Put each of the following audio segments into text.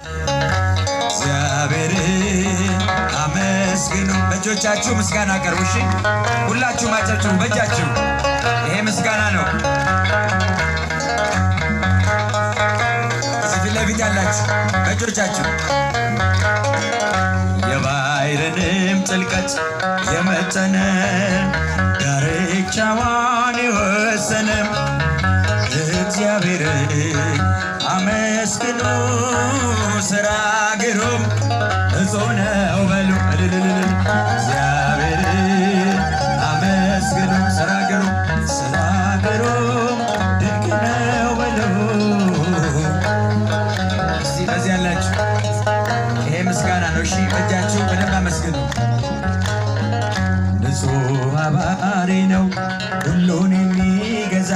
እግዚአብሔር አመስግኑ። በእጆቻችሁ ምስጋና አቅርቡ። እሺ ሁላችሁም አጨብጭቡ በእጃችሁ። ይሄ ምስጋና ነው። እዚህ ፊት ለፊት ያላችሁ በእጆቻችሁ የባሕርንም ጥልቀት የመጠነ ዳርቻዋን የወሰነ እግዚአብሔር አመስግኑ። ሥራ ግሩም እጹብ ነው በሉ። እግዚአብሔር አመስግኑ። ሥራ ግሩም ድንቅ ነው በሉ። እስቲ በዚህ ያላችሁ ይሄ ምስጋና ነው። እሺ በእጃችሁ በደንብ አመስግኑ። ንጹሕ አባሪ ነው ሁሉን የሚገዛ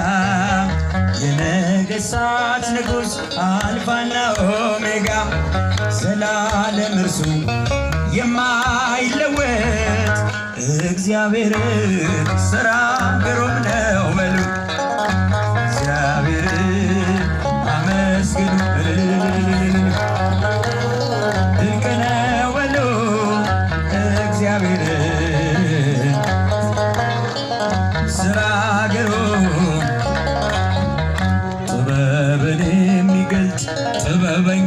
የነገሥታት ንጉሥ አልፋና ኦሜጋ ዘላለም እርሱ የማይለወጥ እግዚአብሔር ሥራ ግሩም ነው በሉ። እግዚአብሔር አመስግኑ። ድንቅ ነው በሉ። እግዚአብሔር ሥራ ግሩም ጥበብን የሚገልጥ ጥበበኛ